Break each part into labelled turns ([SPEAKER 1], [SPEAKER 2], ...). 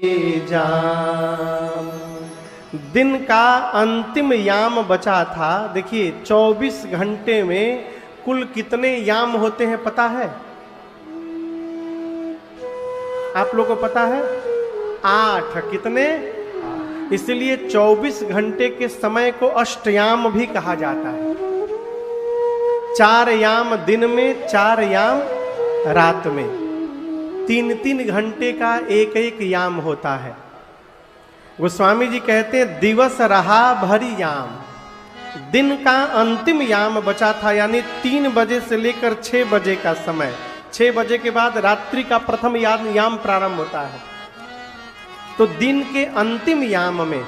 [SPEAKER 1] जाम। दिन का अंतिम याम बचा था। देखिए 24 घंटे में कुल कितने याम होते हैं पता है? आप लोगों को पता है? 8। कितने? इसलिए 24 घंटे के समय को अष्टयाम भी कहा जाता है। 4 याम दिन में, 4 याम रात में। 3-3 घंटे का एक एक याम होता है। गोस्वामी जी कहते हैं दिवस रहा भरी याम। दिन का अंतिम याम बचा था, यानी 3 बजे से लेकर 6 बजे का समय। 6 बजे के बाद रात्रि का प्रथम याम प्रारंभ होता है। तो दिन के अंतिम याम में,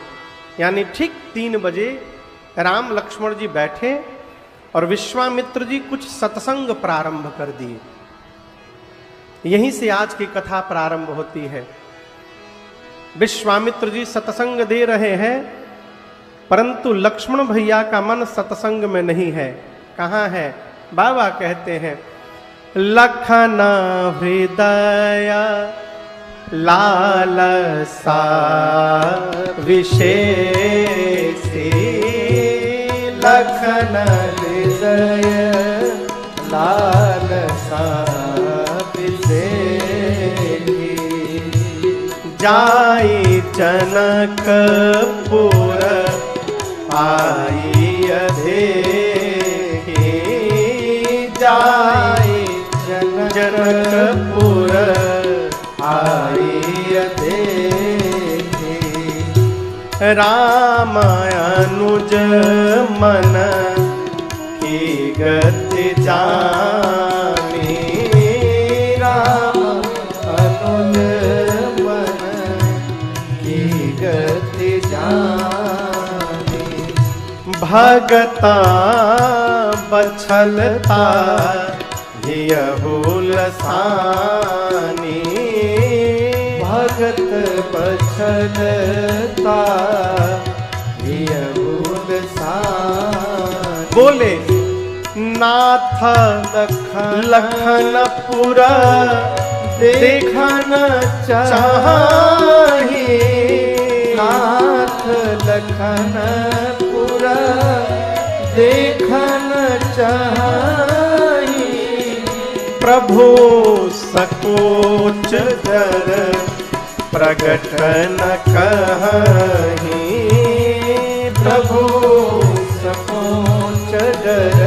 [SPEAKER 1] यानी ठीक 3 बजे राम लक्ष्मण जी बैठे और विश्वामित्र जी कुछ सत्संग प्रारंभ कर दिए। यहीं से आज की कथा प्रारंभ होती है। विश्वामित्र जी सत्संग दे रहे हैं, परंतु लक्ष्मण भैया का मन सत्संग में नहीं है। कहाँ है? बाबा कहते हैं लखन हृदय लालसा विशेषी। लखन हृदय लालसा जाई जनकपुर आई अधेहि। जाई जनकपुर आई अधेहि। राम अनुज मन की गति जानी। राम अनुज भगता बछलता धियहुल सानी। भगत बछलता धियहुल सानी। बोले नाथ लखनपुर देखन चाहि। नाथ लखनपुर देखन चाहि। प्रभु सकोच दर प्रगट न कहि। प्रभु सकोच दर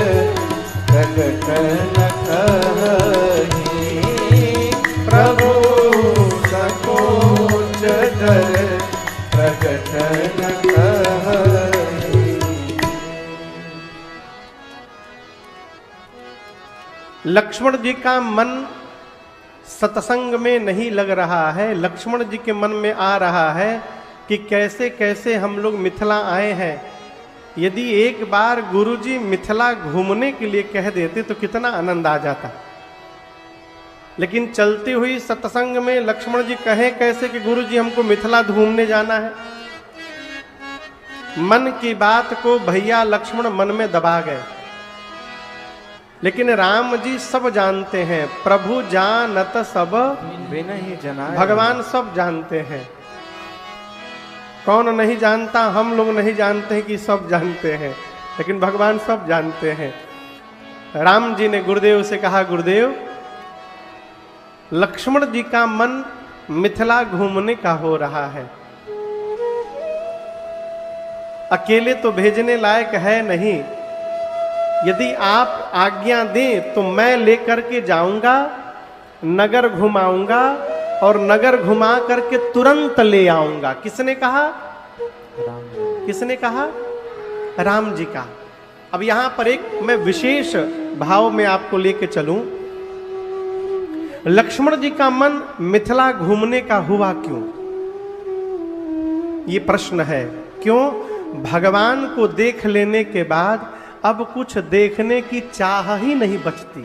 [SPEAKER 1] प्रगट न कहि। प्रभु सकोच दर प्रगट न कहि। लक्ष्मण जी का मन सत्संग में नहीं लग रहा है। लक्ष्मण जी के मन में आ रहा है कि कैसे कैसे हम लोग मिथिला आए हैं। यदि एक बार गुरुजी मिथिला घूमने के लिए कह देते तो कितना आनंद आ जाता। लेकिन चलती हुई सत्संग में लक्ष्मण जी कहे कैसे कि गुरुजी हमको मिथिला घूमने जाना है। मन की बात को भैया लक्ष्मण मन में दबा गए। लेकिन राम जी सब जानते हैं। प्रभु जानत सब बिनहि जनाय। भगवान सब जानते हैं। कौन नहीं जानता? हम लोग नहीं जानते हैं कि सब जानते हैं, लेकिन भगवान सब जानते हैं। राम जी ने गुरुदेव से कहा गुरुदेव लक्ष्मण जी का मन मिथिला घूमने का हो रहा है। अकेले तो भेजने लायक है नहीं। यदि आप आज्ञा दें तो मैं लेकर के जाऊंगा, नगर घुमाऊंगा और नगर घुमा करके तुरंत ले आऊंगा। किसने कहा? किसने कहा? राम जी का। अब यहां पर एक मैं विशेष भाव में आपको लेके चलूं। लक्ष्मण जी का मन मिथिला घूमने का हुआ क्यों? ये प्रश्न है। क्यों? भगवान को देख लेने के बाद अब कुछ देखने की चाह ही नहीं बचती।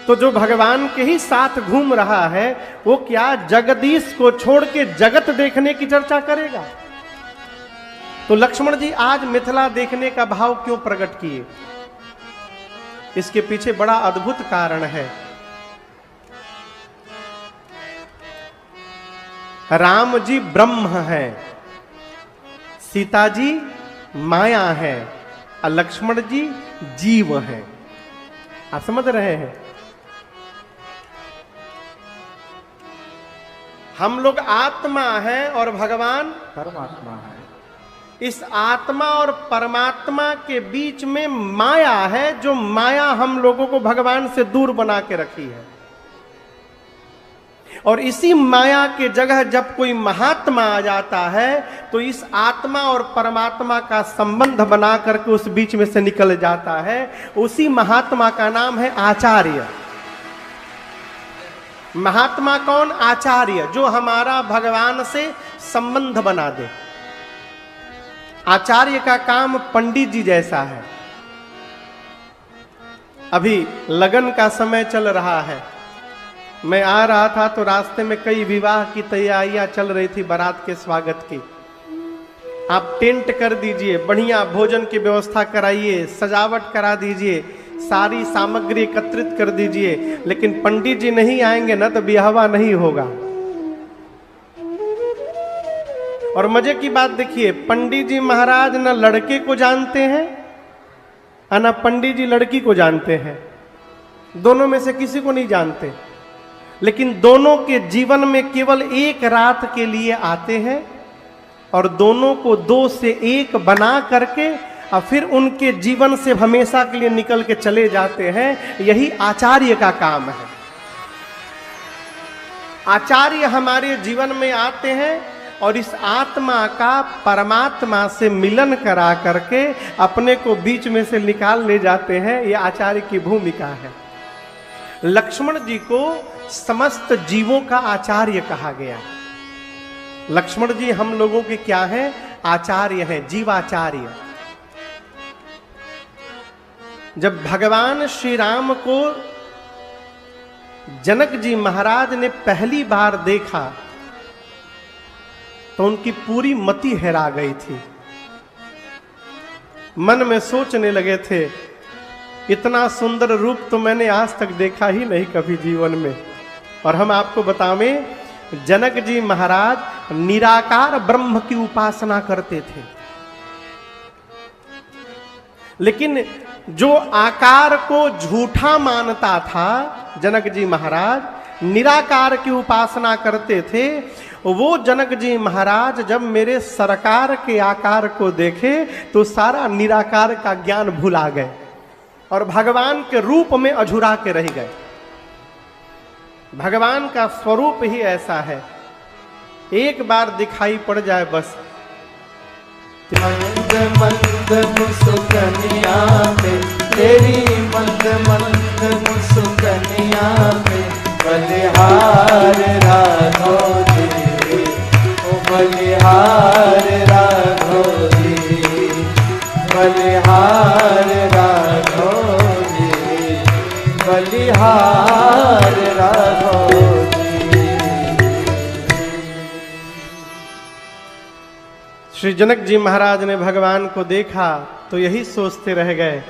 [SPEAKER 1] तो जो भगवान के ही साथ घूम रहा है वो क्या जगदीश को छोड़ के जगत देखने की चर्चा करेगा? तो लक्ष्मण जी आज मिथिला देखने का भाव क्यों प्रकट किए? इसके पीछे बड़ा अद्भुत कारण है। राम जी ब्रह्म हैं, सीता जी माया है और लक्ष्मण जी जीव हैं। आप समझ रहे हैं? हम लोग आत्मा हैं और भगवान
[SPEAKER 2] परमात्मा है।
[SPEAKER 1] इस आत्मा और परमात्मा के बीच में माया है, जो माया हम लोगों को भगवान से दूर बना के रखी है। और इसी माया के जगह जब कोई महात्मा आ जाता है तो इस आत्मा और परमात्मा का संबंध बना करके उस बीच में से निकल जाता है। उसी महात्मा का नाम है आचार्य। महात्मा कौन? आचार्य, जो हमारा भगवान से संबंध बना दे। आचार्य का काम पंडित जी जैसा है। अभी लगन का समय चल रहा है। मैं आ रहा था तो रास्ते में कई विवाह की तैयारियां चल रही थी, बारात के स्वागत की। आप टेंट कर दीजिए, बढ़िया भोजन की व्यवस्था कराइए, सजावट करा दीजिए, सारी सामग्री एकत्रित कर दीजिए, लेकिन पंडित जी नहीं आएंगे ना तो ब्याहवा नहीं होगा। और मजे की बात देखिए, पंडित जी महाराज न लड़के को जानते हैं और न पंडित जी लड़की को जानते हैं। दोनों में से किसी को नहीं जानते, लेकिन दोनों के जीवन में केवल एक रात के लिए आते हैं और दोनों को दो से एक बना करके और फिर उनके जीवन से हमेशा के लिए निकल के चले जाते हैं। यही आचार्य का काम है। आचार्य हमारे जीवन में आते हैं और इस आत्मा का परमात्मा से मिलन करा करके अपने को बीच में से निकाल ले जाते हैं। यह आचार्य की भूमिका है। लक्ष्मण जी को समस्त जीवों का आचार्य कहा गया। लक्ष्मण जी हम लोगों के क्या हैं? आचार्य हैं, जीवाचार्य। जब भगवान श्री राम को जनक जी महाराज ने पहली बार देखा तो उनकी पूरी मति हेरा गई थी। मन में सोचने लगे थे, इतना सुंदर रूप तो मैंने आज तक देखा ही नहीं कभी जीवन में। और हम आपको बतावें, जनक जी महाराज निराकार ब्रह्म की उपासना करते थे, लेकिन जो आकार को झूठा मानता था, जनक जी महाराज निराकार की उपासना करते थे। वो जनक जी महाराज जब मेरे सरकार के आकार को देखे तो सारा निराकार का ज्ञान भुला गए और भगवान के रूप में अझुरा के रह गए। भगवान का स्वरूप ही ऐसा है, एक बार दिखाई पड़ जाए बस।
[SPEAKER 2] मंद मंद मुस्कनिया पे तेरी, मंद मंद मुस्कनिया पे बलिहार राघो जी, ओ बलिहार राघो जी, बलिहार राघो जी, बलिहार राघो जी।
[SPEAKER 1] श्री जनक जी महाराज ने भगवान को देखा तो यही सोचते रह गए,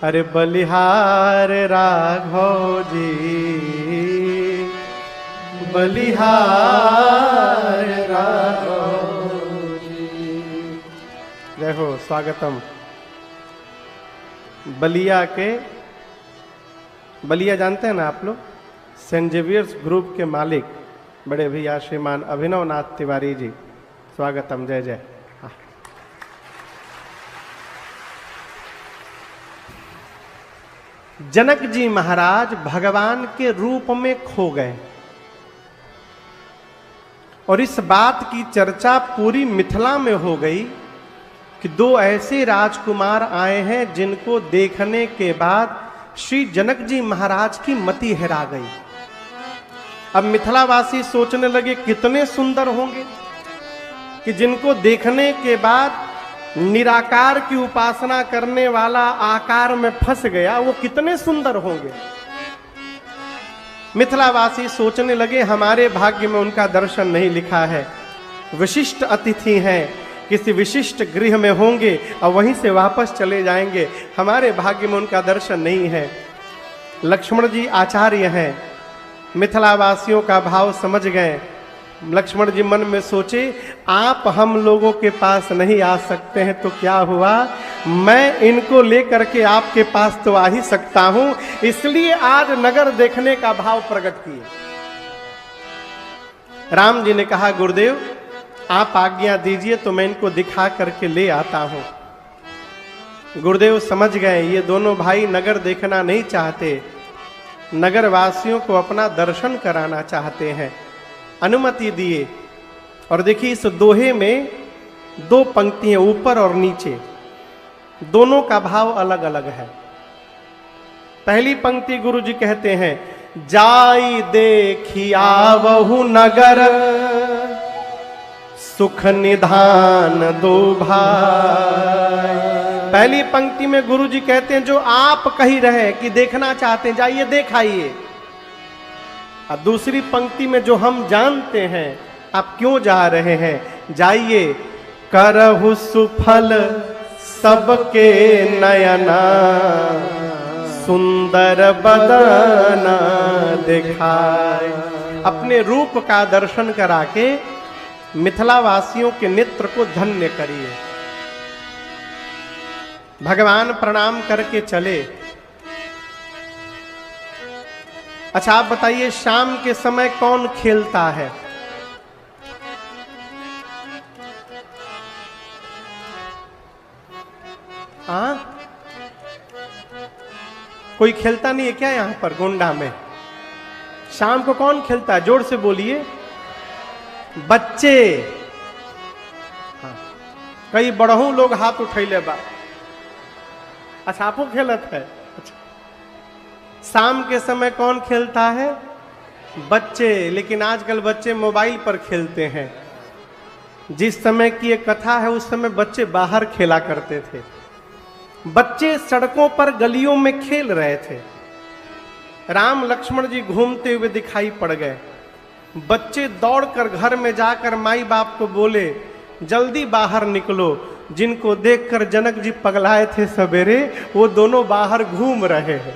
[SPEAKER 1] अरे बलिहार राघव जी, बलिहार राघव जी। जय हो, स्वागतम। बलिया के, बलिया जानते हैं ना आप लोग? सेंट जेवियर्स ग्रुप के मालिक बड़े भैया श्रीमान अभिनव नाथ तिवारी जी, स्वागतम। जय जय। हाँ। जनक जी महाराज भगवान के रूप में खो गए और इस बात की चर्चा पूरी मिथिला में हो गई कि दो ऐसे राजकुमार आए हैं जिनको देखने के बाद श्री जनक जी महाराज की मति हेरा गई। अब मिथिलावासी सोचने लगे कितने सुंदर होंगे कि जिनको देखने के बाद निराकार की उपासना करने वाला आकार में फंस गया, वो कितने सुंदर होंगे। मिथिलावासी सोचने लगे हमारे भाग्य में उनका दर्शन नहीं लिखा है, विशिष्ट अतिथि हैं, किसी विशिष्ट गृह में होंगे और वहीं से वापस चले जाएंगे, हमारे भाग्य में उनका दर्शन नहीं है। लक्ष्मण जी आचार्य हैं, मिथिलावासियों का भाव समझ गए लक्ष्मण जी मन में सोचे, आप हम लोगों के पास नहीं आ सकते हैं तो क्या हुआ, मैं इनको लेकर के आपके पास तो आ ही सकता हूं, इसलिए आज नगर देखने का भाव प्रकट किए। राम जी ने कहा, गुरुदेव आप आज्ञा दीजिए तो मैं इनको दिखा करके ले आता हूं। गुरुदेव समझ गए ये दोनों भाई नगर देखना नहीं चाहते, नगर वासियों को अपना दर्शन कराना चाहते हैं। अनुमति दिए। और देखिए इस दोहे में दो पंक्तियां ऊपर और नीचे, दोनों का भाव अलग अलग है। पहली पंक्ति गुरु जी कहते हैं, जाई देखिया वहु नगर, सुख निधान दो भाई। पहली पंक्ति में गुरु जी कहते हैं जो आप कही रहे कि देखना चाहते हैं जाइए देखाइए, और दूसरी पंक्ति में जो हम जानते हैं आप क्यों जा रहे हैं, जाइए करहु सुफल सबके नयना, सुंदर बदना दिखाए। अपने रूप का दर्शन करा के मिथिला वासियों के नेत्र को धन्य करिए। भगवान प्रणाम करके चले। अच्छा आप बताइए शाम के समय कौन खेलता है? कोई खेलता नहीं है क्या यहां पर गोंडा में? शाम को कौन खेलता है? जोर से बोलिए। बच्चे। कई बड़हू लोग हाथ उठैले बा। अच्छा आपको खेलत है? अच्छा। शाम के समय कौन खेलता है? बच्चे। लेकिन आजकल बच्चे मोबाइल पर खेलते हैं। जिस समय की एक कथा है उस समय बच्चे बाहर खेला करते थे। बच्चे सड़कों पर गलियों में खेल रहे थे। राम लक्ष्मण जी घूमते हुए दिखाई पड़ गए। बच्चे दौड़कर घर में जाकर माई बाप को बोले, जल्दी बाहर निकलो। जिनको देखकर जनक जी पगलाए थे सवेरे, वो दोनों बाहर घूम रहे हैं।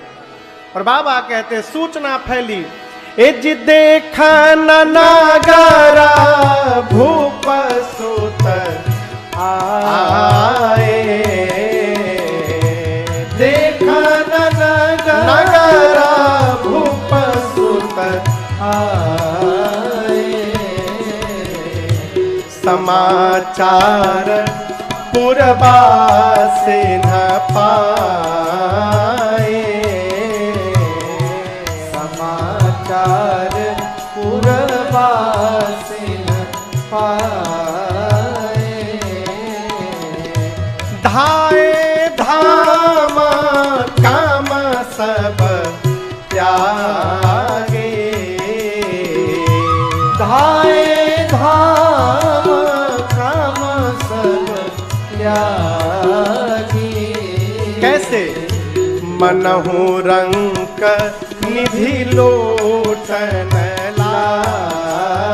[SPEAKER 1] और बाबा कहते हैं सूचना फैली, एज देखा नगारा भूप सुत आए, देखा नगारा भूप सुत आए, समाचार पुरबा से न पाए, समाचार पुरबा से न पाए, धाए धाम काम सब त्यागे, धाए धाम काम सब त्यागे। कैसे? मनहु रंक निधि लोटन लागे,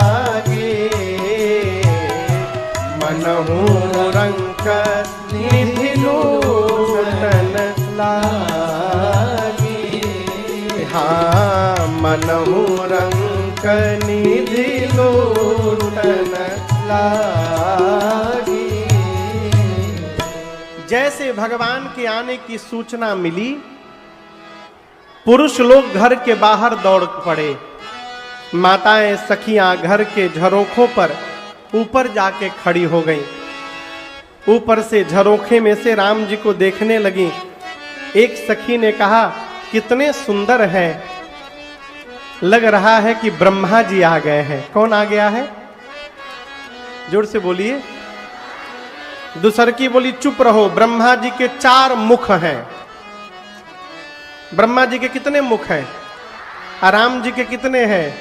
[SPEAKER 1] मनहु रंक निधि लोटन लागे, हाँ मनहु रंक निधि लोटन लागे। जैसे भगवान के आने की सूचना मिली, पुरुष लोग घर के बाहर दौड़ पड़े। माताएं सखियां घर के झरोखों पर ऊपर जाके खड़ी हो गईं। ऊपर से झरोखे में से राम जी को देखने लगी। एक सखी ने कहा, कितने सुंदर हैं, लग रहा है कि ब्रह्मा जी आ गए हैं। कौन आ गया है? जोर से बोलिए। दूसर की बोली, चुप रहो, ब्रह्मा जी के 4 मुख हैं। ब्रह्मा जी के कितने मुख हैं? राम जी के कितने हैं?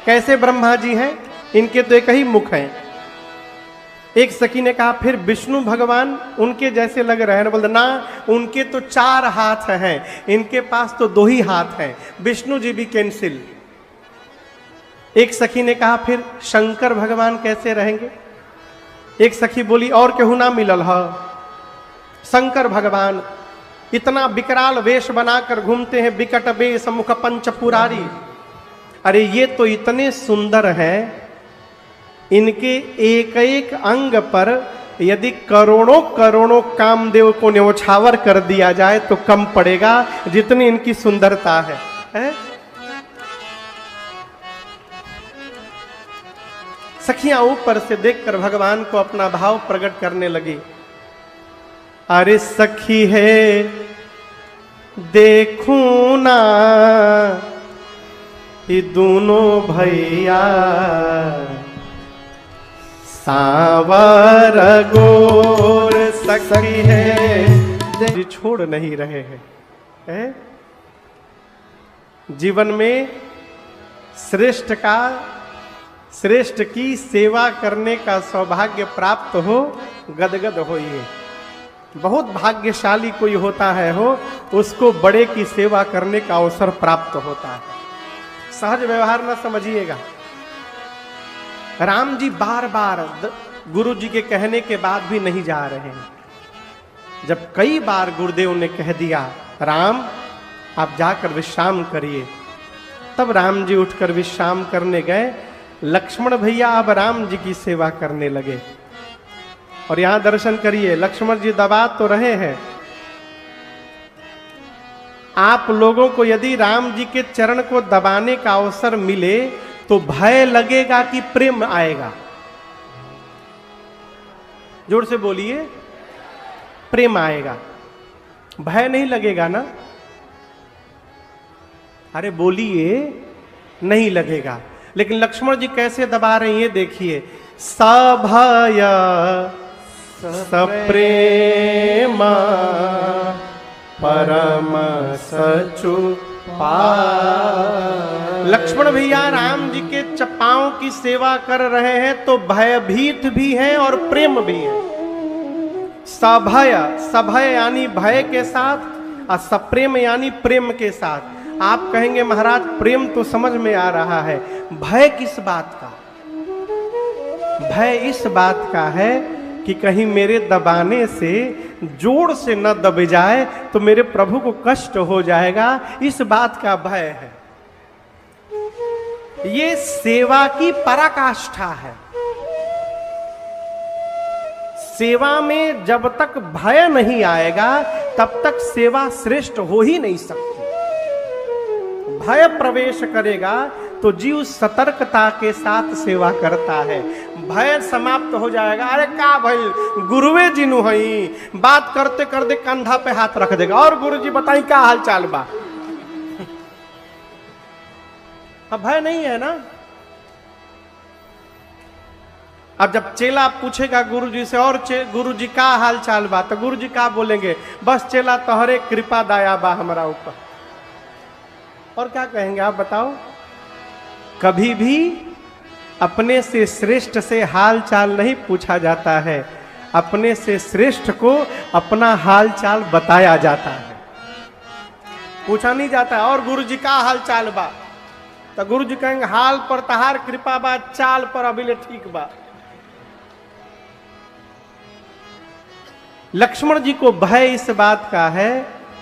[SPEAKER 1] कैसे ब्रह्मा जी हैं? इनके तो एक ही मुख हैं। एक सखी ने कहा, फिर विष्णु भगवान उनके जैसे लग रहे हैं। बोलते ना, उनके तो 4 हाथ हैं, इनके पास तो 2 ही हाथ हैं। विष्णु जी भी कैंसिल। एक सखी ने कहा, फिर शंकर भगवान कैसे रहेंगे? एक सखी बोली, और केहू ना मिलल है? शंकर भगवान इतना विकराल वेश बनाकर घूमते हैं, विकट वेश मुख पंच पुरारी। अरे ये तो इतने सुंदर हैं इनके एक एक अंग पर यदि करोड़ों करोड़ों कामदेव को न्यौछावर कर दिया जाए तो कम पड़ेगा, जितनी इनकी सुंदरता है, सखियां ऊपर से देखकर भगवान को अपना भाव प्रकट करने लगी। अरे सखी है देखूं ना ये दोनों भैया सावर गोर सखी है जी छोड़ नहीं रहे हैं। जीवन में श्रेष्ठ की सेवा करने का सौभाग्य प्राप्त हो, गदगद होइए। बहुत भाग्यशाली कोई होता है उसको बड़े की सेवा करने का अवसर प्राप्त होता है। सहज व्यवहार न समझिएगा। राम जी बार बार गुरु जी के कहने के बाद भी नहीं जा रहे हैं। जब कई बार गुरुदेव ने कह दिया राम आप जाकर विश्राम करिए, तब राम जी उठकर विश्राम करने गए। लक्ष्मण भैया अब राम जी की सेवा करने लगे। और यहां दर्शन करिए, लक्ष्मण जी दबा तो रहे हैं। आप लोगों को यदि राम जी के चरण को दबाने का अवसर मिले तो भय लगेगा कि प्रेम आएगा? जोर से बोलिए, प्रेम आएगा, भय नहीं लगेगा ना? अरे बोलिए, नहीं लगेगा। लेकिन लक्ष्मण जी कैसे दबा रहे हैं ये देखिए। सभय सप्रेम परम सचु लक्ष्मण भैया राम जी के चपाओं की सेवा कर रहे हैं तो भयभीत भी हैं और प्रेम भी है। सभय यानी भय के साथ और सप्रेम यानी प्रेम के साथ। आप कहेंगे महाराज प्रेम तो समझ में आ रहा है, भय किस बात का? भय इस बात का है कि कहीं मेरे दबाने से जोर से न दब जाए तो मेरे प्रभु को कष्ट हो जाएगा, इस बात का भय है। ये सेवा की पराकाष्ठा है। सेवा में जब तक भय नहीं आएगा तब तक सेवा श्रेष्ठ हो ही नहीं सकती। भय प्रवेश करेगा तो जीव सतर्कता के साथ सेवा करता है। भय समाप्त हो जाएगा, अरे का भाई गुरुवे जिनु हई, बात करते करते कंधा पे हाथ रख देगा, और गुरु जी बताई क्या हाल चाल बा। अब भय नहीं है ना। अब जब चेला पूछेगा गुरु जी से, और गुरु जी का हाल चाल बा, तो गुरु जी का बोलेंगे, बस चेला तोहरे कृपा दया बा हमारा ऊपर। और क्या कहेंगे आप बताओ? कभी भी अपने से श्रेष्ठ से हाल चाल नहीं पूछा जाता है, अपने से श्रेष्ठ को अपना हाल चाल बताया जाता है, पूछा नहीं जाता है। और गुरु जी का हाल चाल बा, तो गुरु जी कहेंगे हाल पर तहार कृपा बा, चाल पर अभी ठीक बा। लक्ष्मण जी को भय इस बात का है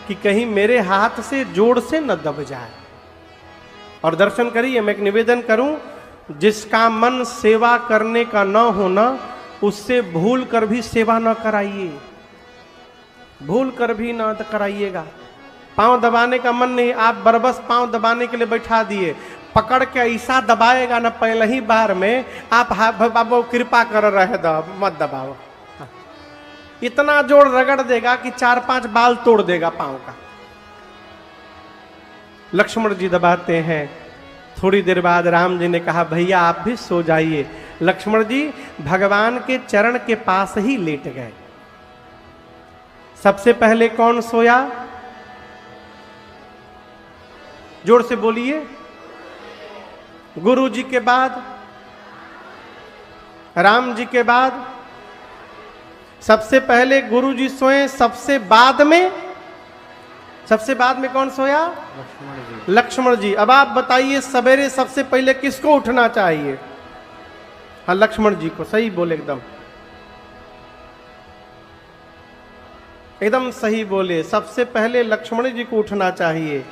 [SPEAKER 1] कि कहीं मेरे हाथ से जोड़ से न दब जाए। और दर्शन करिए, मैं एक निवेदन करूं, जिसका मन सेवा करने का न होना उससे भूल कर भी सेवा न कराइए, भूल कर भी न कराइएगा। पांव दबाने का मन नहीं, आप बरबस पांव दबाने के लिए बैठा दिए, पकड़ के ऐसा दबाएगा ना पहले ही बार में, आप बाबू कृपा कर रहे मत दबाओ, इतना जोड़ रगड़ देगा कि 4-5 बाल तोड़ देगा पांव का। लक्ष्मण जी दबाते हैं। थोड़ी देर बाद राम जी ने कहा भैया आप भी सो जाइए। लक्ष्मण जी भगवान के चरण के पास ही लेट गए। सबसे पहले कौन सोया? जोर से बोलिए। गुरु जी के बाद, राम जी के बाद सबसे पहले गुरु जी सोए, सबसे बाद में कौन सोया? लक्ष्मण जी। अब आप बताइए सवेरे सबसे पहले किसको उठना चाहिए? हाँ लक्ष्मण जी को। सही बोले, एकदम सही बोले। सबसे पहले लक्ष्मण जी को उठना चाहिए।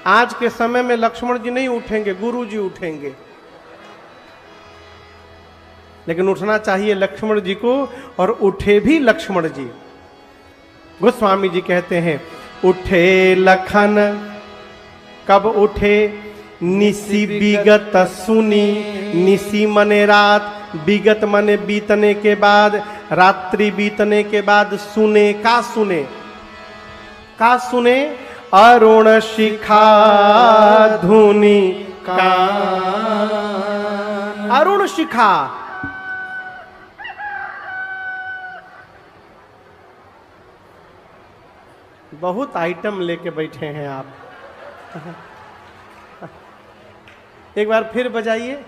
[SPEAKER 1] आज के समय में लक्ष्मण जी नहीं उठेंगे, गुरु जी उठेंगे। लेकिन उठना चाहिए लक्ष्मण जी को, और उठे भी लक्ष्मण जी। गोस्वामी जी कहते हैं उठे लखन, कब उठे? निसी विगत सुनी, निसी मने रात, विगत मने बीतने के बाद, रात्रि बीतने के बाद सुने, का सुने? का सुने? अरुण शिखा धुनी कान, अरुण शिखा। बहुत आइटम लेके बैठे हैं आप। एक बार फिर बजाइए।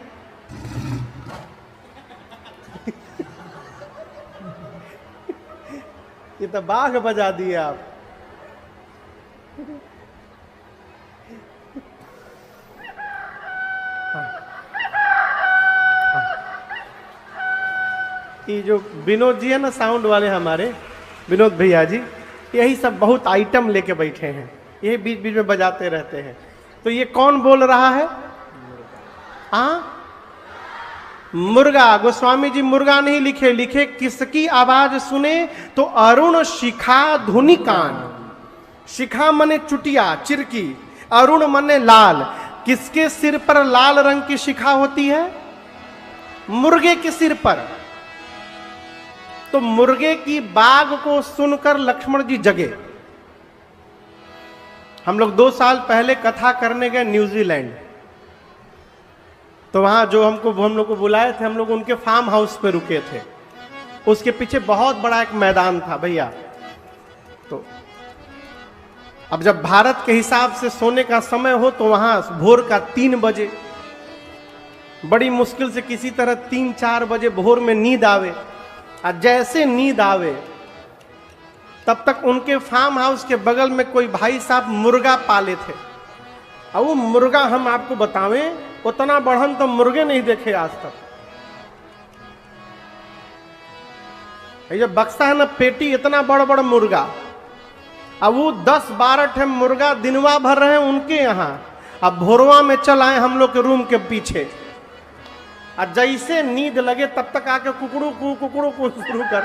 [SPEAKER 1] ये तो बाघ बजा दिए आप। ये जो विनोद जी है ना, साउंड वाले हमारे विनोद भैया जी, यही सब बहुत आइटम लेके बैठे हैं, यही बीच बीच में बजाते रहते हैं। तो ये कौन बोल रहा है? मुर्गा। गोस्वामी जी मुर्गा नहीं लिखे, लिखे किसकी आवाज सुने? तो अरुण शिखा धुनी कान। शिखा मने चुटिया, चिरकी, अरुण मने लाल। किसके सिर पर लाल रंग की शिखा होती है? मुर्गे के सिर पर। तो मुर्गे की बाग को सुनकर लक्ष्मण जी जगे। हम लोग 2 साल पहले कथा करने गए न्यूजीलैंड, तो वहां जो हम लोग को बुलाए थे, हम लोग उनके फार्म हाउस पे रुके थे। उसके पीछे बहुत बड़ा एक मैदान था भैया। तो अब जब भारत के हिसाब से सोने का समय हो तो वहां भोर का 3 बजे, बड़ी मुश्किल से किसी तरह 3-4 बजे भोर में नींद आवे। और जैसे नींद आवे तब तक उनके फार्म हाउस के बगल में कोई भाई साहब मुर्गा पाले थे। और वो मुर्गा हम आपको बतावें, उतना बढ़न तो मुर्गे नहीं देखे आज तक। ये जो बक्सा है ना पेटी, इतना बड़ा बड़ा मुर्गा। अब वो 10-12 ठे मुर्गा दिनवा भर रहे हैं उनके यहाँ। अब भोरवा में चल आए हम लोग के रूम के पीछे, और जैसे नींद लगे तब तक आके कुकड़ू कु शुरू कर।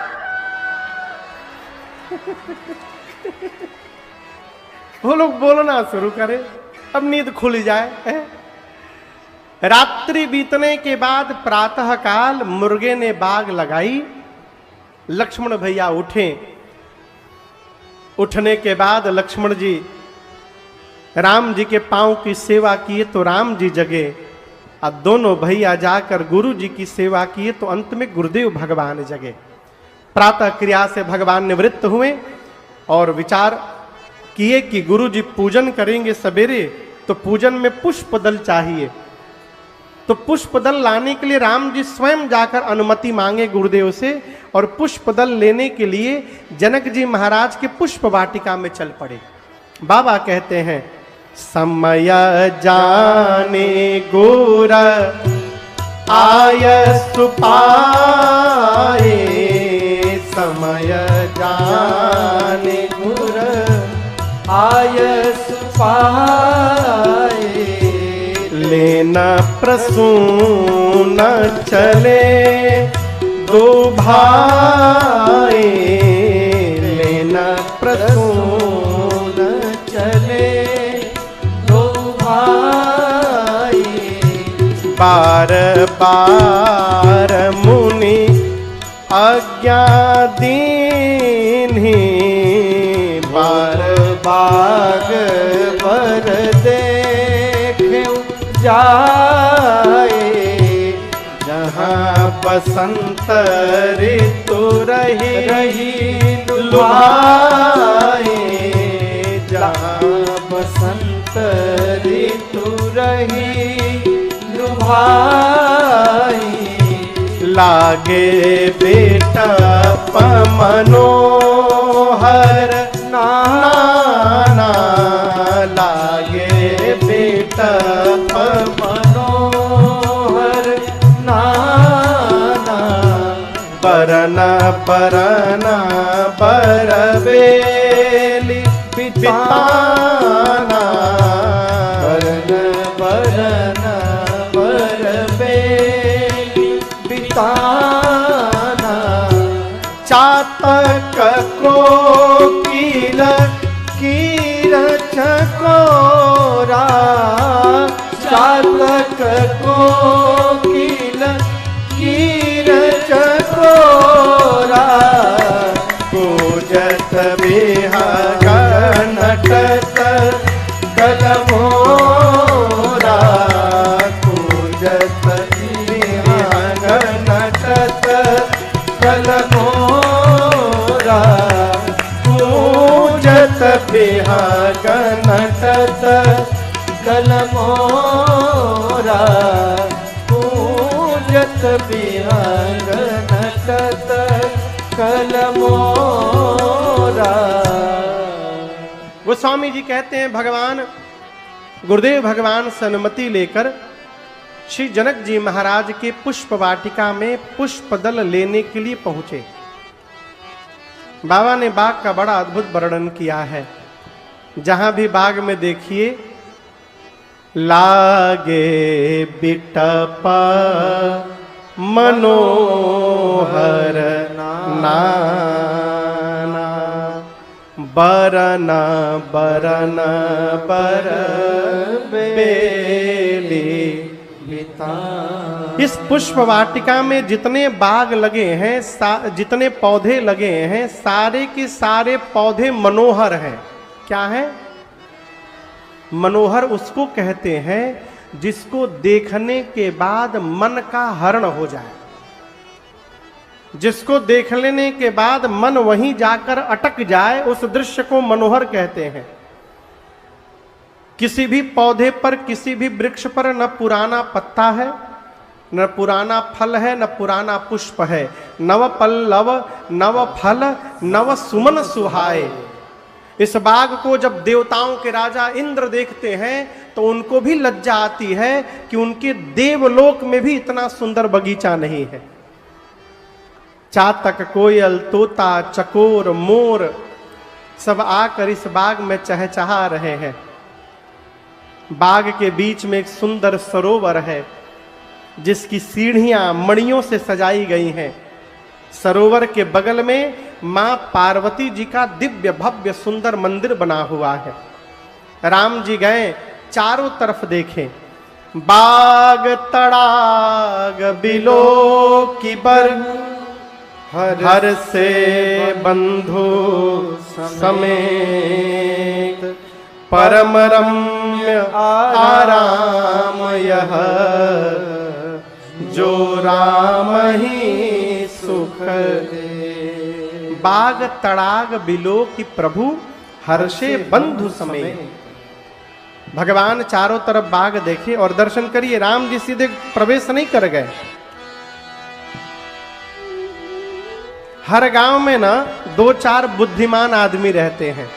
[SPEAKER 1] वो लोग बोलना शुरू करे, अब नींद खुल जाए। रात्रि बीतने के बाद प्रातः काल मुर्गे ने बाग लगाई। लक्ष्मण भैया उठे। उठने के बाद लक्ष्मण जी राम जी के पांव की सेवा किए तो राम जी जगे। अब दोनों भैया जाकर गुरु जी की सेवा किए तो अंत में गुरुदेव भगवान जगे। प्रातः क्रिया से भगवान निवृत्त हुए और विचार किए कि गुरु जी पूजन करेंगे सवेरे, तो पूजन में पुष्प दल चाहिए। तो पुष्प दल लाने के लिए राम जी स्वयं जाकर अनुमति मांगे गुरुदेव से, और पुष्प दल लेने के लिए जनक जी महाराज के पुष्प वाटिका में चल पड़े। बाबा कहते हैं समय जाने गुर आय सुपाए, समय जाने
[SPEAKER 2] गुर आय सुपाए,
[SPEAKER 1] लेना प्रसून चले 2 भाई, लेना प्रसून
[SPEAKER 2] चले 2 भाई,
[SPEAKER 1] बार बार मुनि आज्ञा दीन्ही,
[SPEAKER 2] बार बाग बर देखे जाए,
[SPEAKER 1] जहाँ बसंत ऋतु रही
[SPEAKER 2] लुभाए, जहाँ बसंत ऋतु रही लुभाए,
[SPEAKER 1] लागे बेटा मनोहर नाना, लागे बेटा
[SPEAKER 2] मनोहर नाना,
[SPEAKER 1] बरना बरना बरबेली बिताना,
[SPEAKER 2] बरन बरन बरबेली बिताना,
[SPEAKER 1] चातक को कील
[SPEAKER 2] कीर चकोरा, चातक को कील कीर चकोरा,
[SPEAKER 1] पूजत बिहगनटत
[SPEAKER 2] कलमोरा, पूजत बिहगनटत कलमोरा, पूजत बिहगनटत कलमोरा, पूजत बिहगनटत कलमोरा।
[SPEAKER 1] गोस्वामी जी कहते हैं भगवान गुरुदेव भगवान से अनुमति लेकर श्री जनक जी महाराज के पुष्प वाटिका में पुष्प दल लेने के लिए पहुंचे। बाबा ने बाग का बड़ा अद्भुत वर्णन किया है। जहां भी बाग में देखिए, लागे बिटपा मनोहर नाना, बरन बरन बर बेली। इस पुष्प वाटिका में जितने बाग लगे हैं, जितने पौधे लगे हैं, सारे के सारे पौधे मनोहर हैं। क्या है मनोहर? उसको कहते हैं जिसको देखने के बाद मन का हरण हो जाए, जिसको देख लेने के बाद मन वहीं जाकर अटक जाए, उस दृश्य को मनोहर कहते हैं। किसी भी पौधे पर, किसी भी वृक्ष पर न पुराना पत्ता है, न पुराना फल है, न पुराना पुष्प है। नव पल्लव नव फल नव सुमन सुहाए। इस बाग को जब देवताओं के राजा इंद्र देखते हैं तो उनको भी लज्जा आती है कि उनके देवलोक में भी इतना सुंदर बगीचा नहीं है। चातक, कोयल, तोता, चकोर, मोर सब आकर इस बाग में चहचहा रहे हैं। बाग के बीच में एक सुंदर सरोवर है जिसकी सीढ़ियां मणियों से सजाई गई हैं। सरोवर के बगल में मां पार्वती जी का दिव्य भव्य सुंदर मंदिर बना हुआ है। राम जी गए, चारों तरफ देखें, बाग तड़ाग बिलो की बर, हर से बंधु समेत, परम रम्य आराम यह, जो राम ही सुख दे। बाग तड़ाग बिलो की प्रभु, हर्षे बंधु समेत। भगवान चारों तरफ बाग देखे और दर्शन करिए। राम जी सीधे प्रवेश नहीं कर गए। हर गांव में ना 2-4 बुद्धिमान आदमी रहते हैं।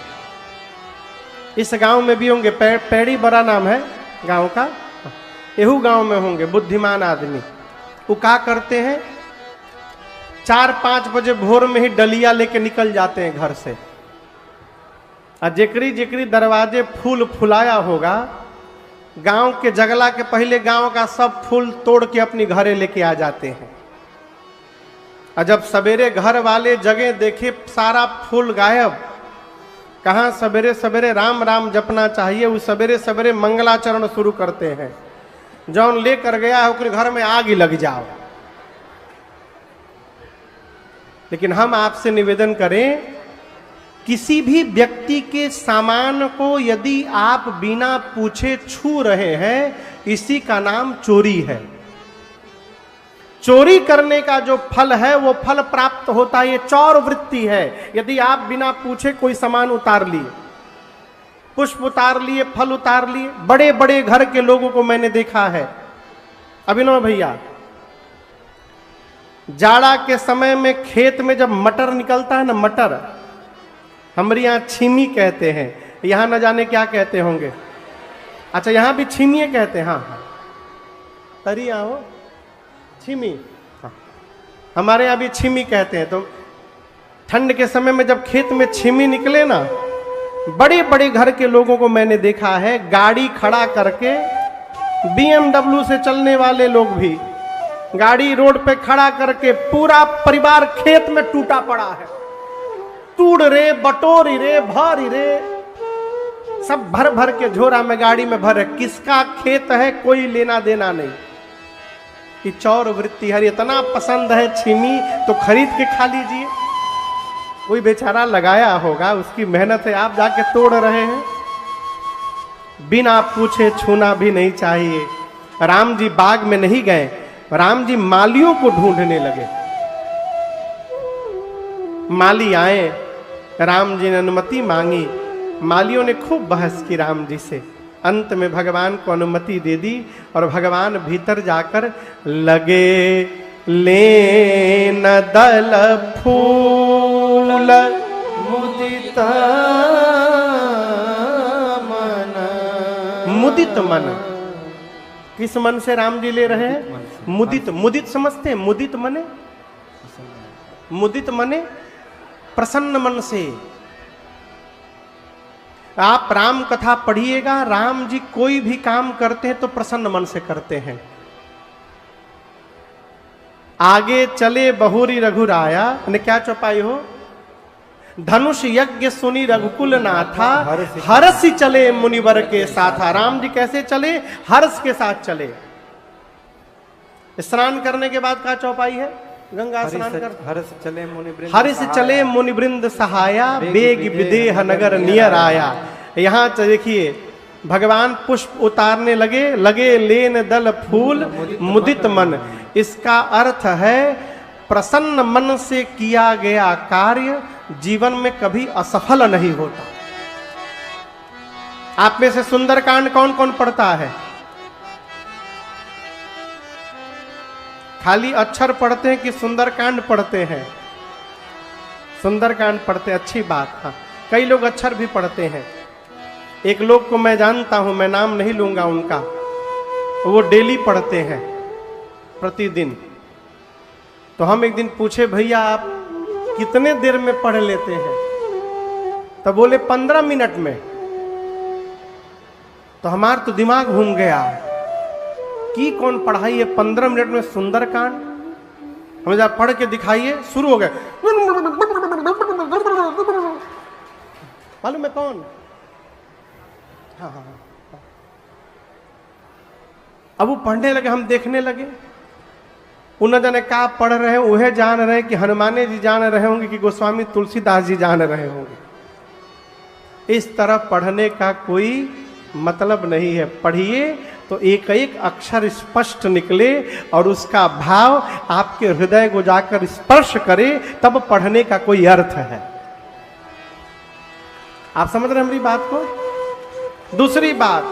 [SPEAKER 1] इस गांव में भी होंगे। पेड़ी बड़ा नाम है गांव का, एहू गांव में होंगे बुद्धिमान आदमी। वो क्या करते हैं, 4-5 बजे भोर में ही डलिया लेके निकल जाते हैं घर से। और जेकरी जेकरी दरवाजे फूल फुलाया होगा, गांव के जगला के पहले गांव का सब फूल तोड़ के अपनी घरे लेके आ जाते हैं। और जब सवेरे घर वाले जगह देखे सारा फूल गायब, कहाँ सवेरे सवेरे राम राम जपना चाहिए, वो सवेरे सवेरे मंगलाचरण शुरू करते हैं। जौन लेकर गया है उसके घर में आग ही लग जाओ। लेकिन हम आपसे निवेदन करें, किसी भी व्यक्ति के सामान को यदि आप बिना पूछे छू रहे हैं, इसी का नाम चोरी है। चोरी करने का जो फल है वो फल प्राप्त होता है, ये चौर वृत्ति है। यदि आप बिना पूछे कोई सामान उतार लिए, पुष्प उतार लिए, फल उतार लिए, बड़े बड़े घर के लोगों को मैंने देखा है। अभिनव भैया, जाड़ा के समय में खेत में जब मटर निकलता है ना, मटर हमारे यहाँ छीमी कहते हैं, यहाँ न जाने क्या कहते होंगे। अच्छा, यहाँ भी छीमिए कहते हैं। हाँ, तरी आओ छीमी, हाँ, हमारे यहाँ भी छीमी कहते हैं। तो ठंड के समय में जब खेत में छीमी निकले ना, बड़े बड़े घर के लोगों को मैंने देखा है, गाड़ी खड़ा करके, BMW से चलने वाले लोग भी गाड़ी रोड पे खड़ा करके पूरा परिवार खेत में टूटा पड़ा है। तूड़ रे, बटोरी रे, भरी रे, सब भर भर के झोरा में गाड़ी में भर है। किसका खेत है कोई लेना देना नहीं। कि चौर वृत्ति हर इतना पसंद है छीमी तो खरीद के खा लीजिए। कोई बेचारा लगाया होगा, उसकी मेहनत है, आप जाके तोड़ रहे हैं। बिना पूछे छूना भी नहीं चाहिए। राम जी बाग में नहीं गए, राम जी मालियों को ढूंढने लगे। माली आए, राम जी ने अनुमति मांगी। मालियों ने खूब बहस की राम जी से। अंत में भगवान को अनुमति दे दी और भगवान भीतर जाकर लगे लेन दल फूल
[SPEAKER 2] मुदित मन।
[SPEAKER 1] मुदित मन। किस मन से राम जी ले रहे हैं? मुदित। मुदित समझते हैं? मुदित मने, मुदित मने प्रसन्न मन से। आप राम कथा पढ़िएगा, राम जी कोई भी काम करते हैं तो प्रसन्न मन से करते हैं। आगे चले बहुरी रघुराया ने क्या चौपाई हो? धनुष यज्ञ सुनी रघुकुल नाथा, हर्ष चले मुनिवर के साथा। राम जी कैसे चले? हर्ष के साथ चले। स्नान करने के बाद क्या चौपाई है? गंगा स्नान कर
[SPEAKER 2] हर्ष चले मुनिवृंद,
[SPEAKER 1] हर्ष चले मुनिवृंद सहाया, बेग विदेह नगर नियर आया। यहाँ देखिए भगवान पुष्प उतारने लगे, लगे लेन दल फूल मुदित मन। इसका अर्थ है प्रसन्न मन से किया गया कार्य जीवन में कभी असफल नहीं होता। आप में से सुंदरकांड कौन कौन पढ़ता है? खाली अक्षर पढ़ते हैं कि सुंदरकांड पढ़ते हैं? सुंदरकांड पढ़ते, अच्छी बात। हाँ, कई लोग अक्षर भी पढ़ते हैं। एक लोग को मैं जानता हूं, मैं नाम नहीं लूंगा उनका, वो डेली पढ़ते हैं प्रतिदिन। तो हम एक दिन पूछे, भैया आप कितने देर में पढ़ लेते हैं? तो बोले 15 मिनट में। तो हमारा तो दिमाग घूम गया कि कौन पढ़ाई है 15 मिनट में सुंदरकांड? हमें जब पढ़ के दिखाइए, शुरू हो गए। मालूम है कौन? हाँ हाँ हाँ। अब वो पढ़ने लगे, हम देखने लगे। उन जाने क्या पढ़ रहे हैं, वह जान रहे कि हनुमाने जी जान रहे होंगे कि गोस्वामी तुलसीदास जी जान रहे होंगे। इस तरह पढ़ने का कोई मतलब नहीं है। पढ़िए तो एक एक अक्षर स्पष्ट निकले और उसका भाव आपके हृदय को जाकर स्पर्श करे, तब पढ़ने का कोई अर्थ है। आप समझ रहे हैं मेरी बात को? दूसरी बात,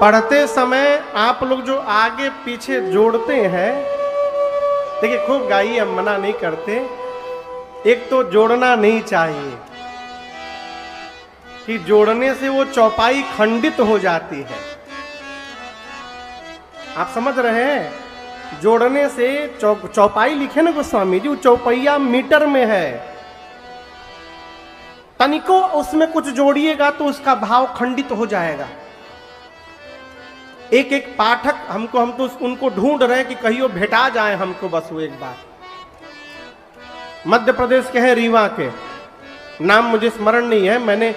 [SPEAKER 1] पढ़ते समय आप लोग जो आगे पीछे जोड़ते हैं, देखिए खूब गाइए, हम मना नहीं करते। एक तो जोड़ना नहीं चाहिए कि जोड़ने से वो चौपाई खंडित हो जाती है। आप समझ रहे हैं? जोड़ने से चौपाई लिखे ना गोस्वामी जी, वो चौपैया मीटर में है। तनिको उसमें कुछ जोड़िएगा तो उसका भाव खंडित हो जाएगा। एक एक पाठक हम तो उनको ढूंढ रहे हैं कि कहियो भेटा जाए हमको, बस वो एक बार। मध्य प्रदेश के हैं, रीवा के, नाम मुझे स्मरण नहीं है, मैंने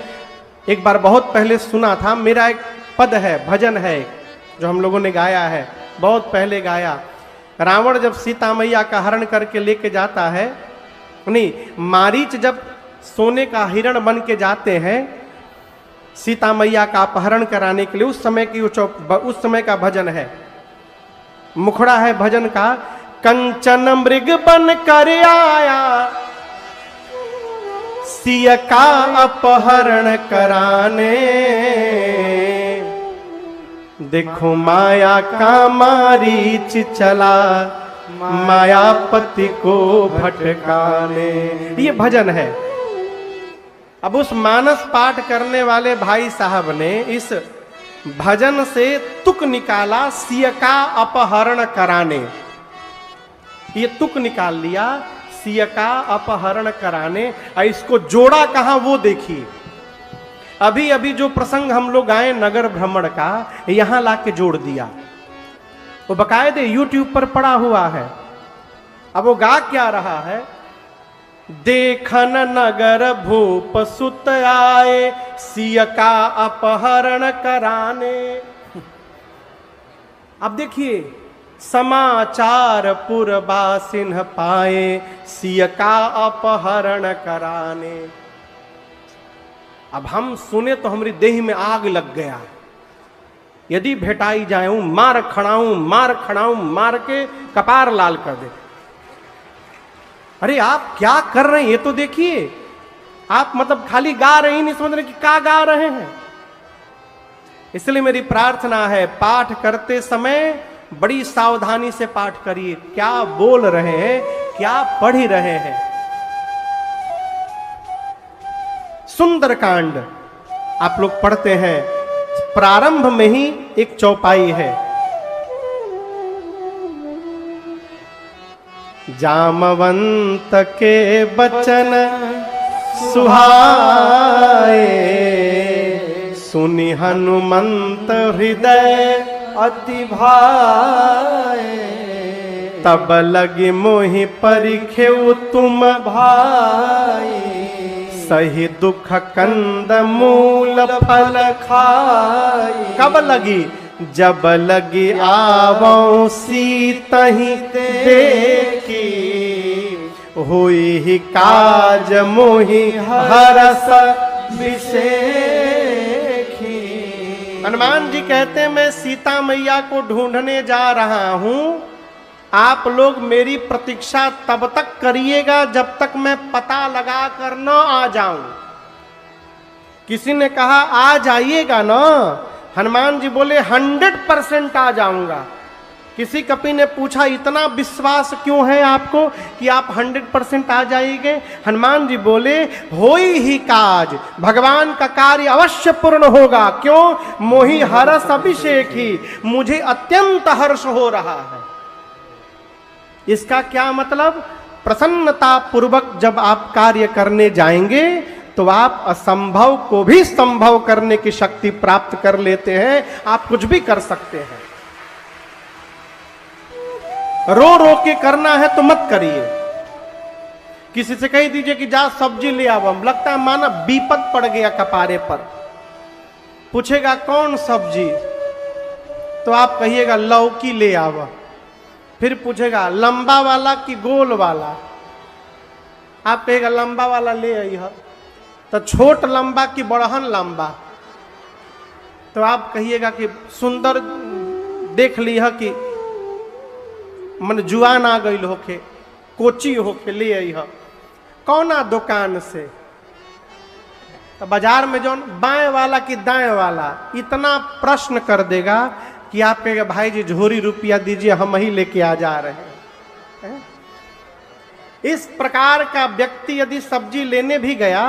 [SPEAKER 1] एक बार बहुत पहले सुना था। मेरा एक पद है, भजन है एक, जो हम लोगों ने गाया है, बहुत पहले गाया। रावण जब सीता मैया का हरण करके लेके जाता है, नहीं, मारीच जब सोने का हिरण बन के जाते हैं सीता मैया का अपहरण कराने के लिए, उस समय की उस समय का भजन है, मुखड़ा है भजन का। कंचन मृग बन कर आया, सिया का अपहरण कराने, देखो माया का मारीच चला, मायापति को भटकाने। ये भजन है। अब उस मानस पाठ करने वाले भाई साहब ने इस भजन से तुक निकाला, सिया का अपहरण कराने। ये तुक निकाल लिया, सिया का अपहरण कराने। और इसको जोड़ा कहां वो देखिए। अभी अभी जो प्रसंग हम लोग आए नगर भ्रमण का, यहां लाके जोड़ दिया। वो बकायदे YouTube पर पड़ा हुआ है। अब वो गा क्या रहा है? देखन नगर भूप सुत आए, सिय का अपहरण कराने। अब देखिए, समाचार पुरबासिन पाए, सिय का अपहरण कराने। अब हम सुने तो हमारी देह में आग लग गया। यदि भेटाई जाऊं, मार खड़ाऊं, मार के कपार लाल कर दे। अरे आप क्या कर रहे हैं ये तो देखिए। आप मतलब खाली गा रहे ही नहीं समझ रहे कि क्या गा रहे हैं। इसलिए मेरी प्रार्थना है, पाठ करते समय बड़ी सावधानी से पाठ करिए। क्या बोल रहे हैं, क्या पढ़ रहे हैं। सुंदरकांड आप लोग पढ़ते हैं, प्रारंभ में ही एक चौपाई है। जामवंत के बचन सुहाए, सुनि हनुमंत हृदय
[SPEAKER 2] अति भाए।
[SPEAKER 1] तब लगी मोहि परिखेउ तुम
[SPEAKER 2] भाई,
[SPEAKER 1] सही दुख कंद मूल फल
[SPEAKER 2] खाई।
[SPEAKER 1] कब लगी? जब लगी आवो सीतहि देखी, हुई ही काज मोहि हरस
[SPEAKER 2] विषेखी।
[SPEAKER 1] हनुमान जी कहते हैं, मैं सीता मैया को ढूंढने जा रहा हूं। आप लोग मेरी प्रतीक्षा तब तक करिएगा जब तक मैं पता लगा कर न आ जाऊं। किसी ने कहा आ जाइएगा ना? हनुमान जी बोले 100% आ जाऊंगा। किसी कपि ने पूछा इतना विश्वास क्यों है आपको कि आप 100% आ जाएंगे? हनुमान जी बोले होई ही काज, भगवान का कार्य अवश्य पूर्ण होगा। क्यों? मोहि हरस अभिषेक ही, मुझे अत्यंत हर्ष हो रहा है। इसका क्या मतलब? प्रसन्नता पूर्वक जब आप कार्य करने जाएंगे तो आप असंभव को भी संभव करने की शक्ति प्राप्त कर लेते हैं। आप कुछ भी कर सकते हैं। रो रो के करना है तो मत करिए। किसी से कह दीजिए कि जा सब्जी ले आओ, लगता है माना विपद पड़ गया कपारे पर। पूछेगा कौन सब्जी, तो आप कहिएगा लौकी ले आओ। फिर पूछेगा लंबा वाला कि गोल वाला, आप कहेगा लंबा वाला ले आई। तो छोट लंबा कि बड़हन लंबा, तो आप कहिएगा कि सुंदर देख ली है कि मन जुआन आ गई होके, कोची होके ले आई है। कौना दुकान से? तो बाजार में जो बाएं वाला कि दाएं वाला, इतना प्रश्न कर देगा कि आप कहेगा भाई जी झोरी रुपया दीजिए, हम ही लेके आ जा रहे हैं। इस प्रकार का व्यक्ति यदि सब्जी लेने भी गया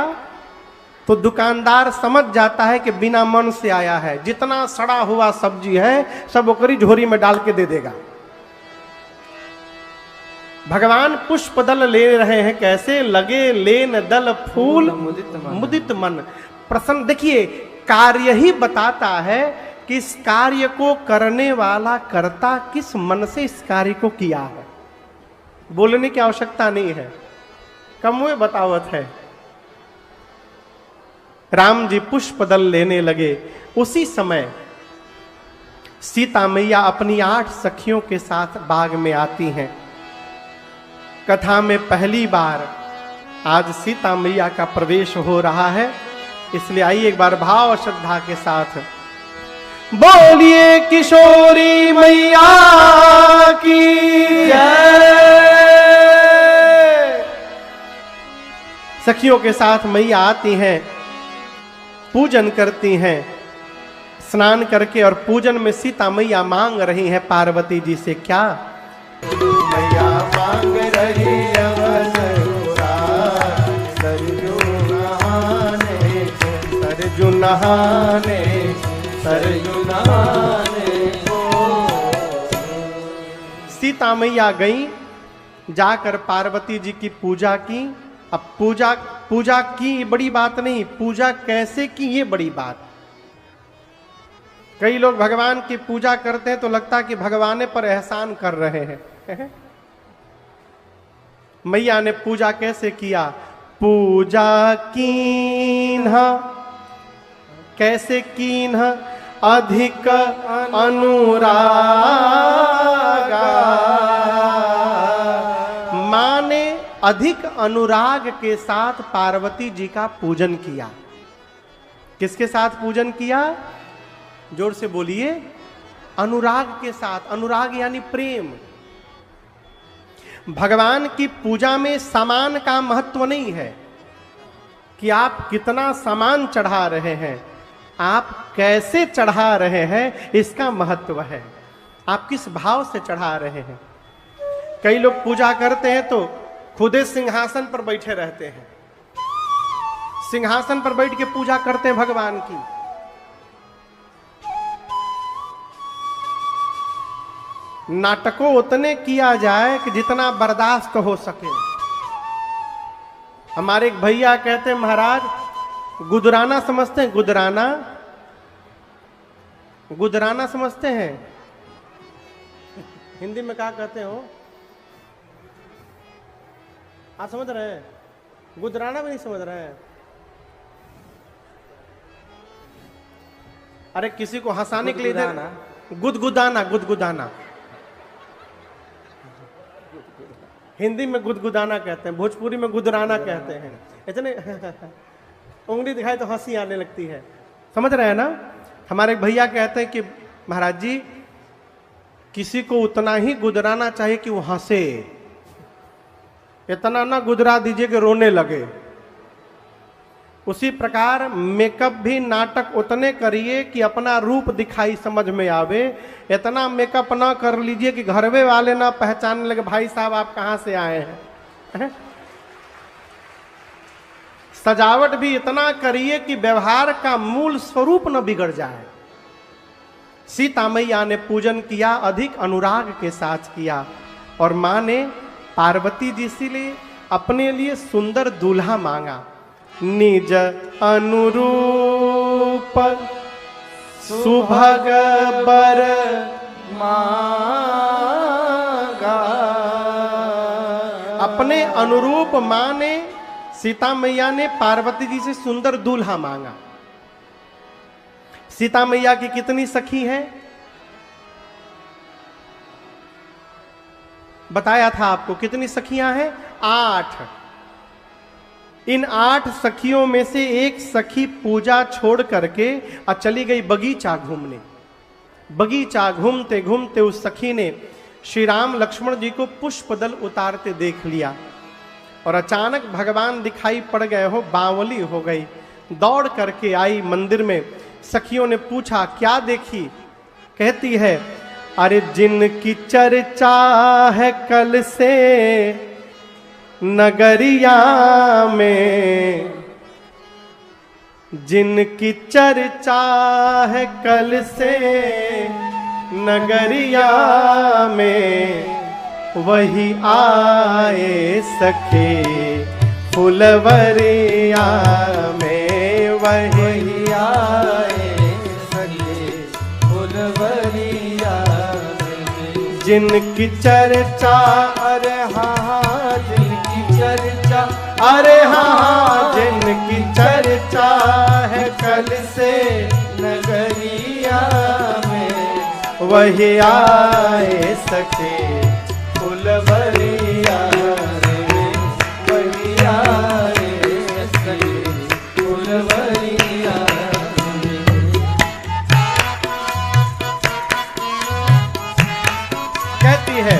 [SPEAKER 1] तो दुकानदार समझ जाता है कि बिना मन से आया है। जितना सड़ा हुआ सब्जी है सब ओकरी झोरी में डाल के दे देगा। भगवान पुष्प दल ले रहे हैं, कैसे लगे लेन दल फूल मुदित मन प्रसन्न। देखिए, कार्य ही बताता है कि इस कार्य को करने वाला कर्ता किस मन से इस कार्य को किया है। बोलने की आवश्यकता नहीं है, कम हुए बतावत है। राम जी पुष्प दल लेने लगे। उसी समय सीता मैया अपनी 8 सखियों के साथ बाग में आती हैं। कथा में पहली बार आज सीता मैया का प्रवेश हो रहा है, इसलिए आइए एक बार भाव और श्रद्धा के साथ बोलिए किशोरी मैया की जय। सखियों के साथ मैया आती हैं, पूजन करती हैं। स्नान करके और पूजन में सीता मैया मांग रही हैं पार्वती जी से क्या?
[SPEAKER 2] मैया मांग रही सरजू नहाने, सरजू नहाने, सरजू नहाने को।
[SPEAKER 1] सीता मैया गई, जाकर पार्वती जी की पूजा की। अब पूजा की बड़ी बात नहीं, पूजा कैसे की ये बड़ी बात। कई लोग भगवान की पूजा करते हैं तो लगता है कि भगवान पर एहसान कर रहे हैं। मैया ने पूजा कैसे किया? पूजा कीन्हा, कैसे कीन्हा? अधिक अनुरागा। मां ने अधिक अनुराग के साथ पार्वती जी का पूजन किया। किसके साथ पूजन किया? जोर से बोलिए, अनुराग के साथ। अनुराग यानी प्रेम। भगवान की पूजा में सामान का महत्व नहीं है कि आप कितना सामान चढ़ा रहे हैं, आप कैसे चढ़ा रहे हैं इसका महत्व है। आप किस भाव से चढ़ा रहे हैं। कई लोग पूजा करते हैं तो खुदे सिंहासन पर बैठे रहते हैं, सिंहासन पर बैठ के पूजा करते हैं भगवान की। नाटकों उतने किया जाए कि जितना बर्दाश्त हो सके। हमारे एक भैया कहते हैं, महाराज गुदराना समझते हैं? गुदराना, गुदराना समझते हैं? हिंदी में क्या कहते हो? आप समझ रहे हैं? गुदराना भी नहीं समझ रहे हैं? अरे किसी को हंसाने के लिए गुदगुदाना, गुदगुदाना हिंदी में गुदगुदाना कहते हैं, भोजपुरी में गुदराना कहते हैं। इतने उंगली दिखाई तो हंसी आने लगती है। समझ रहे हैं ना? हमारे भैया कहते हैं कि महाराज जी किसी को उतना ही गुदराना चाहिए कि वो हंसे, इतना ना गुदरा दीजिए कि रोने लगे। उसी प्रकार मेकअप भी नाटक उतने करिए कि अपना रूप दिखाई समझ में आवे। इतना मेकअप ना कर लीजिए कि घरवे वाले ना पहचानने लगे, भाई साहब आप कहां से आए हैं। सजावट भी इतना करिए कि व्यवहार का मूल स्वरूप न बिगड़ जाए। सीता मैया ने पूजन किया, अधिक अनुराग के साथ किया। और मां ने पार्वती जी से लिए अपने लिए सुंदर दूल्हा मांगा। निज अनुरूप सुभग बर मांगा। अपने अनुरूप मां ने, सीता मैया ने पार्वती जी से सुंदर दूल्हा मांगा। सीता मैया की कितनी सखी हैं? बताया था आपको कितनी सखियां हैं? 8। इन 8 सखियों में से एक सखी पूजा छोड़ करके चली गई बगीचा घूमने। बगीचा घूमते घूमते उस सखी ने श्री राम लक्ष्मण जी को पुष्पदल उतारते देख लिया और अचानक भगवान दिखाई पड़ गए हो, बावली हो गई। दौड़ करके आई मंदिर में। सखियों ने पूछा क्या देखी? कहती है, अरे जिनकी चर्चा है कल से नगरिया में, जिनकी चर्चा है कल से नगरिया में, वही आए सखे फुलवरिया में, वही आए सखे फुलवरिया में। जिनकी चर्चा, अरे हाँ जिनकी चर्चा, अरे हाँ जिनकी चर्चा है कल से नगरिया में, वही आए सके फुलवरिया में, वही आए सके फुलवरिया में। कहती है,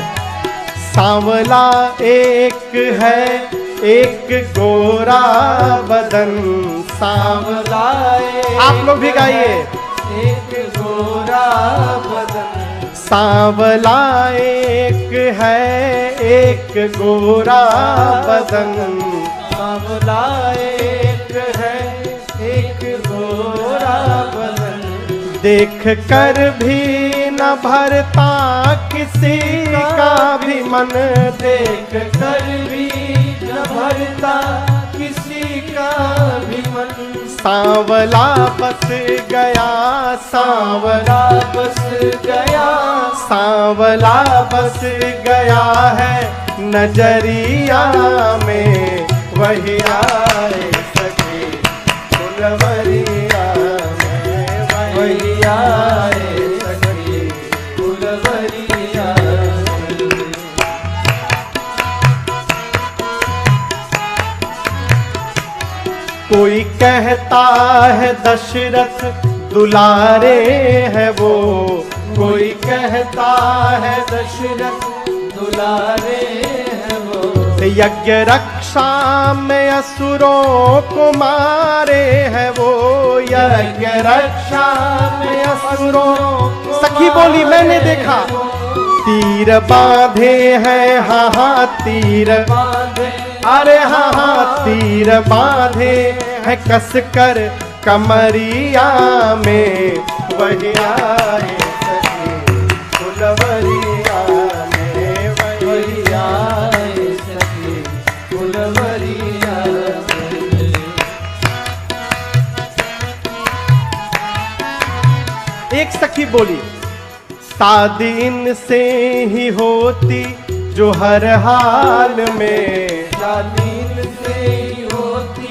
[SPEAKER 1] सांवला एक है एक गोरा बदन, सांवला आप लोग भी गाइए। एक गोरा बदन, सांवला एक है एक गोरा बदन, सांवला एक है एक गोरा बदन। देख कर भी न भरता किसी का भी मन, देख कर भी न भरता किसी का भी मन। सांवला बस गया सांवला
[SPEAKER 2] बस गया,
[SPEAKER 1] सांवला बस गया है नजरिया में, वही आए सखी फुलवरिया में,
[SPEAKER 2] वही आए सखी फुलवरिया में।
[SPEAKER 1] कोई कहता है दशरथ दुलारे है वो,
[SPEAKER 2] कोई कहता है दशरथ दुलारे है वो,
[SPEAKER 1] यज्ञ रक्षा में असुरों को मारे है वो, यज्ञ रक्षा में असुरों को। सखी बोली मैंने देखा तीर बांधे हैं, हाँ हाँ तीर
[SPEAKER 2] बांधे,
[SPEAKER 1] अरे हाँ हाँ तीर बांधे है कस कर कमरिया में, वही आए सखी फुलवरिया में,
[SPEAKER 2] वही आए सखी फुलवरिया में।
[SPEAKER 1] एक सखी बोली शादी इनसे ही होती जो हर हाल में,
[SPEAKER 2] शादी से ही होती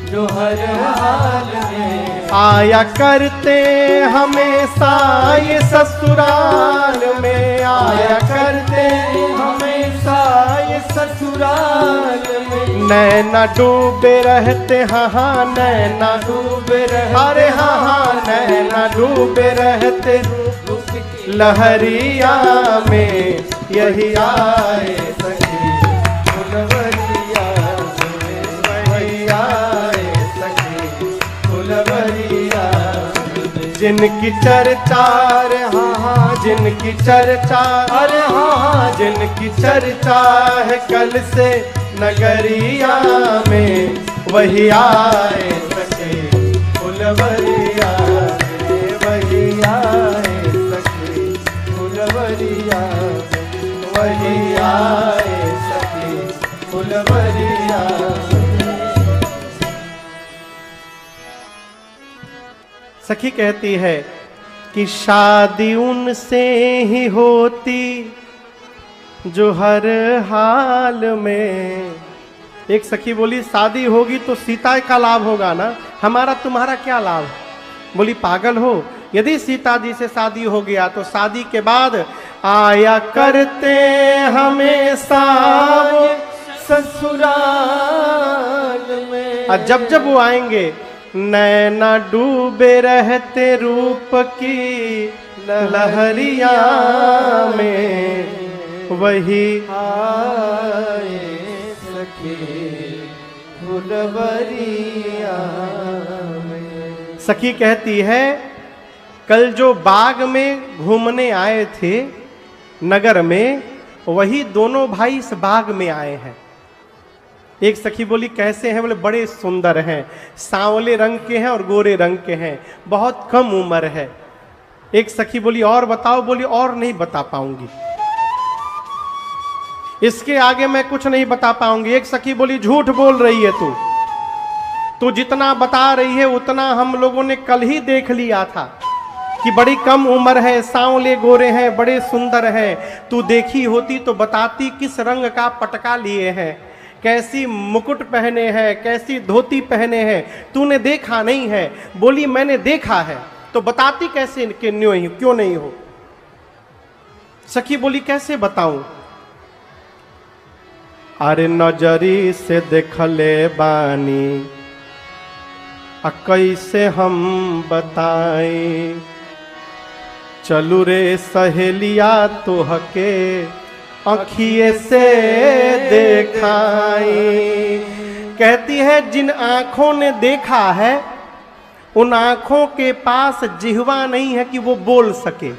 [SPEAKER 2] जो हर हाल में,
[SPEAKER 1] आया करते हमेशा ये ससुराल में, आया करते
[SPEAKER 2] हमेशा ये ससुराल में,
[SPEAKER 1] नैना डूबे रहते, हाँ हाँ नैना
[SPEAKER 2] डूबे रहे,
[SPEAKER 1] अरे हाँ हाँ नैना डूबे रहते लहरिया में, यही आए सखी फुलवरिया में, वही आए सखी फुलवरिया में। जिनकी चर्चा रे हाँ हाँ जिनकी चर्चा, अरे हाँ हाँ जिनकी चर्चा है कल से नगरिया में, वही आए सखी फुलवरिया में, वही आए सखी फुलवरिया में, वही आए सखी फुलवरिया में। सखी कहती है कि शादी उनसे ही होती जो हर हाल में। एक सखी बोली शादी होगी तो सीता का लाभ होगा ना, हमारा तुम्हारा क्या लाभ। बोली पागल हो, यदि सीता जी से शादी हो गया तो शादी के बाद आया करते हमेशा वो
[SPEAKER 2] ससुराल में,
[SPEAKER 1] और जब जब वो आएंगे नैना डूबे रहते रूप की लहरिया में, वही
[SPEAKER 2] आए सखी फुलवरिया में।
[SPEAKER 1] सखी कहती है कल जो बाग में घूमने आए थे नगर में, वही दोनों भाई इस बाग में आए हैं। एक सखी बोली कैसे हैं, बोले बड़े सुंदर हैं, सांवले रंग के हैं और गोरे रंग के हैं, बहुत कम उम्र है। एक सखी बोली और बताओ, बोली और नहीं बता पाऊंगी, इसके आगे मैं कुछ नहीं बता पाऊंगी। एक सखी बोली झूठ बोल रही है तू जितना बता रही है उतना हम लोगों ने कल ही देख लिया था कि बड़ी कम उम्र है, सांवले गोरे हैं, बड़े सुंदर हैं। तू देखी होती तो बताती किस रंग का पटका लिए हैं, कैसी मुकुट पहने हैं, कैसी धोती पहने हैं, तूने देखा नहीं है। बोली मैंने देखा है, तो बताती कैसे कि क्यों नहीं हो। सखी बोली कैसे बताऊं, अरे नजरी से देखले बानी कैसे हम बताई, चलू रे सहेलिया तोहके आँखिए से देखाई। कहती है जिन आँखों ने देखा है उन आँखों के पास जिह्वा नहीं है कि वो बोल सके।